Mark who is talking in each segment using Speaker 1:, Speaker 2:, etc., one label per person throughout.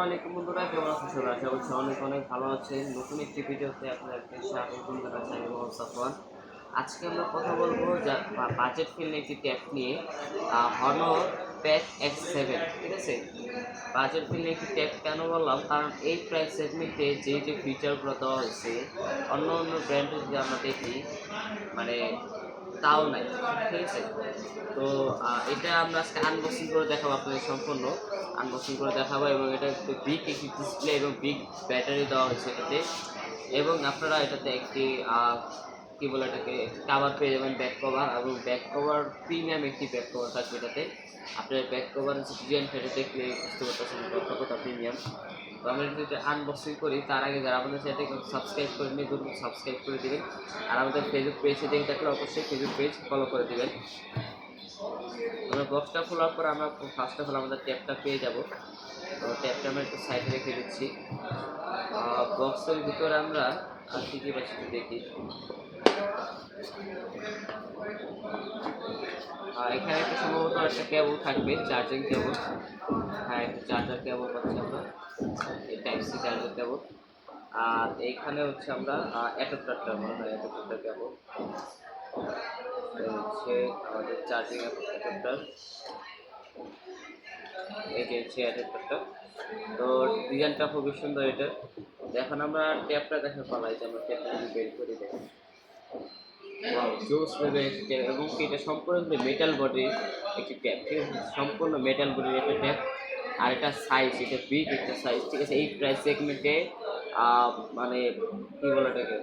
Speaker 1: আলাইকুম বন্ধুরা, কেমন আছেন সবাই? আশা করছি অনেক অনেক ভালো আছেন। নতুন একটি ভিডিওতে আপনাদেরকে স্বাগতম জানাচ্ছি। আমি মোহাম্মদ সাফওয়ান। আজকে আমরা কথা বলবো বাজেট ফ্রেন্ডলি একটি ট্যাব নিয়ে, হনর প্যাড X7। ঠিক আছে, বাজেট ফ্রেন্ডলি একটি ট্যাব কেন বললাম, কারণ এই প্রাইস সেগমেন্টে যে ফিচারগুলো দেওয়া হয়েছে অন্য অন্য ব্র্যান্ডে যদি আমরা দেখি, মানে তাও নাই। ঠিক আছে, তো এটা আমরা আজকে আনবক্সিং করে দেখাবো, আপনাদের সম্পূর্ণ আনবক্সিং করে দেখাবো। এবং এটা একটু বিগ একটি ডিসপ্লে এবং বিগ ব্যাটারি দেওয়া হয়েছে এটাতে। এবং আপনারা এটাতে একটি কী বলে এটাকে কাভার পেয়ে যাবেন, ব্যাক কভার। এবং ব্যাক কভার প্রিমিয়াম একটি ব্যাক কভার থাকবে এটাতে। আপনার ব্যাক কভার ডিজাইনটা এটা দেখলে বুঝতে পারতেছেন কতটা প্রিমিয়াম। তো আমরা যদি এটা আনবক্সিং করি, তার আগে যারা আমাদের চ্যানেলকে সাবস্ক্রাইব করে নিয়ে দ্রুত সাবস্ক্রাইব করে দেবেন। আর আমাদের ফেসবুক পেজে দেখে থাকলে অবশ্যই ফেসবুক পেজ ফলো করে দেবেন। আমরা বক্সটা খোলার পর আমরা ফার্স্ট অফ অল আমাদের ট্যাবটা পেয়ে যাব। তো ট্যাবটা আমরা একটু সাইডে রেখে দিচ্ছি। বক্সের ভিতরে আমরা কী কী পাচ্ছি দেখি। এখানে একটা সম্ভবত একটা কেবল থাকবে, চার্জিং কেবল। হ্যাঁ, একটা চার্জার কেবল পাচ্ছি আমরা, এই টাইপ সি চার্জার কেবল। আর এইখানে হচ্ছে আমরা অ্যাডাপ্টারটা, মনে হয় অ্যাডাপ্টারটা কেবল হচ্ছে আমাদের চার্জিং অ্যাডাপ্টার। এই যে হচ্ছে অ্যাডাপ্টারটা। তো ডিজাইনটা খুবই সুন্দর এটা। এখন আমরা ট্যাপটা দেখা পালাই, যে আমরা ট্যাপটা যদি বের করে দেয় জোস নেবে একটি ট্যাপ। এবং কি এটা সম্পূর্ণ মেটাল বডির একটি ট্যাপ। ঠিক আছে, সম্পূর্ণ মেটাল বডির একটা ট্যাপ। আর এটা সাইজ, এটা বিগ একটা সাইজ। ঠিক আছে, এই প্রাইস সেগমেন্টে মানে কী বলে এটাকে,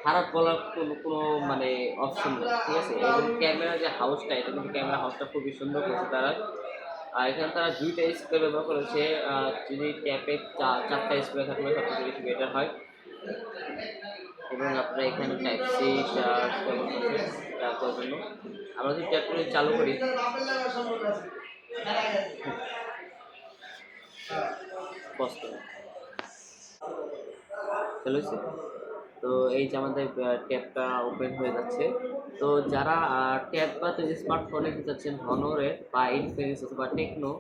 Speaker 1: খারাপ বলার কোনো মানে অপশন নেই। ঠিক আছে, এবং ক্যামেরা যে হাউসটা, এটা কিন্তু ক্যামেরা হাউসটা খুবই সুন্দর করেছে তারা। আর এখানে তারা দুইটা স্প্রে ব্যবহার করেছে। যদি ট্যাপে চারটা স্প্রে থাকলে সবথেকে বেশি বেটার হয়। এবং আপনারা এখানে টাইপ সি চার্জ করার জন্য আমরা যদি ট্যাপটা চালু করি, কষ্ট চলেছে। তো এই যে আমাদের ট্যাবটা ওপেন হয়ে যাচ্ছে। তো যারা ট্যাব বা স্মার্টফোন নিতে চাচ্ছেন হনরের বা ইনফিনিক্স অথবা টেকনো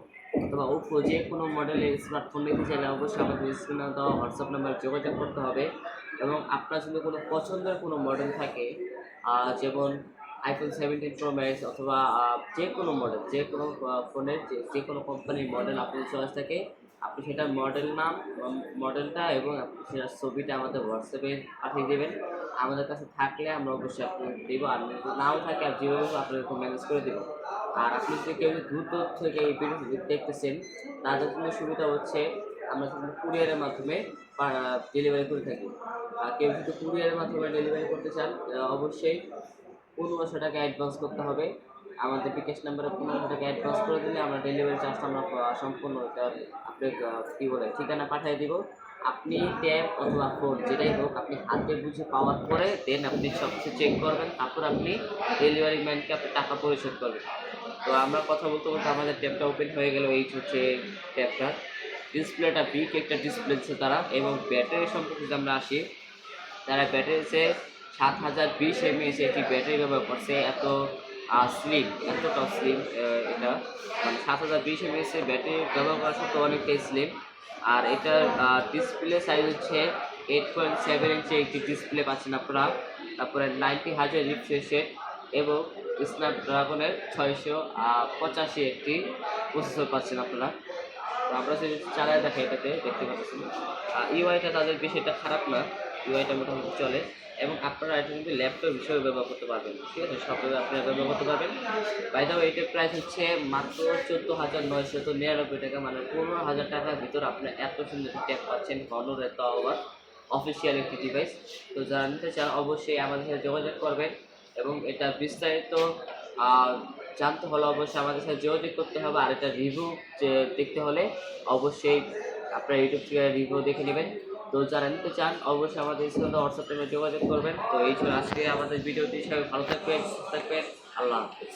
Speaker 1: অথবা ওপো, যে কোনো মডেলের স্মার্টফোন নিতে চাইলে অবশ্যই আমাদের স্ক্রিনে দেওয়া হোয়াটসঅ্যাপ নাম্বারে যোগাযোগ করতে হবে। এবং আপনার যদি কোনো পছন্দের কোনো মডেল থাকে, যেমন iPhone 17 Pro Max অথবা যে কোনো মডেল, যে কোনো ফোনের যে কোনো কোম্পানির মডেল আপনি চয়েস থাকে, আপনি সেটার মডেল নাম, মডেলটা এবং সেটার ছবিটা আমাদের হোয়াটসঅ্যাপে পাঠিয়ে দেবেন। আমাদের কাছে থাকলে আমরা অবশ্যই আপনাকে দেবো, আর যদি নাও থাকে আর যেভাবে আপনাদেরকে ম্যানেজ করে দেবো। আর আপনি যদি কেউ দ্রুত থেকে এই ভিডিওটি দেখতেছেন, তাদের জন্য সুবিধা হচ্ছে আমরা কিন্তু কুরিয়ারের মাধ্যমে ডেলিভারি করে থাকি। আর কেউ যদি কুরিয়ারের মাধ্যমে ডেলিভারি করতে চান, অবশ্যই 1500 টাকা অ্যাডভান্স করতে হবে। আমাদের বিকাশ নাম্বারে 1500 টাকা অ্যাডভান্স করে দিলে আমরা ডেলিভারি চার্জটা আমরা সম্পূর্ণ আপনি কী বলে ঠিকানা পাঠিয়ে দিব। আপনি ট্যাব অথবা ফোন যেটাই হোক, আপনি হাতে বুঝে পাওয়ার পরে দেন আপনি সব কিছু চেক করবেন, তারপর আপনি ডেলিভারি ম্যানকে আপনি টাকা পরিশোধ করবেন। তো আমরা কথা বলতে বলতে আমাদের ট্যাবটা ওপেন হয়ে গেল। এই হচ্ছে ট্যাবটা, ডিসপ্লেটা বিগ একটা ডিসপ্লে দিচ্ছে তারা। এবং ব্যাটারি সম্পর্কে যদি আমরা আসি, তারা ব্যাটারিতে 7020 mAh একটি ব্যাটারি ব্যবহার করছে। এত স্লিম, এতটা স্লিম এটা, মানে 7020 mAh ব্যাটারি ব্যবহার করা সত্ত্বেও অনেকটাই স্লিম। আর এটার ডিসপ্লে সাইজ হচ্ছে 8.7 ইঞ্চি একটি ডিসপ্লে পাচ্ছেন আপনারা। তারপরে 90Hz রিফ্রেশ রেট এবং স্ন্যাপড্রাগনের 685 একটি প্রসেসর পাচ্ছেন আপনারা। তো আমরা যদি চালায় দেখাই, এটাতে দেখতে পাচ্ছেন ইউআইটা তাদের বেশি এটা খারাপ না, ইউআইটা মোটামুটি চলে। এবং আপনারা এটা কিন্তু ল্যাপটপ হিসেবে ব্যবহার করতে পারবেন। ঠিক আছে, সবভাবে আপনারা ব্যবহার করতে পারবেন। বাই দ্য ওয়ে, এটার প্রাইস হচ্ছে মাত্র 14,999 টাকা, মানে 15,000 টাকার ভিতর আপনারা এত সুন্দর ট্যাব পাচ্ছেন হনরের, তাও আবার অফিসিয়াল একটি ডিভাইস। তো যারা নিতে চান অবশ্যই আমাদের সাথে যোগাযোগ করবেন। এবং এটা বিস্তারিত জানতে হলে অবশ্যই আমাদের সাথে যোগাযোগ করতে হবে। আর এটা রিভিউ দেখতে হলে অবশ্যই আপনারা ইউটিউব থেকে রিভিউ দেখে নেবেন। তো যারা নিতে চান অবশ্যই আমাদের সাথে হোয়াটসঅ্যাপে যোগাযোগ করবেন। তো এই ছিল আজকে আমাদের ভিডিওটি। সবাই ভালো থাকবেন, সুস্থ থাকবেন। আল্লাহ হাফেজ।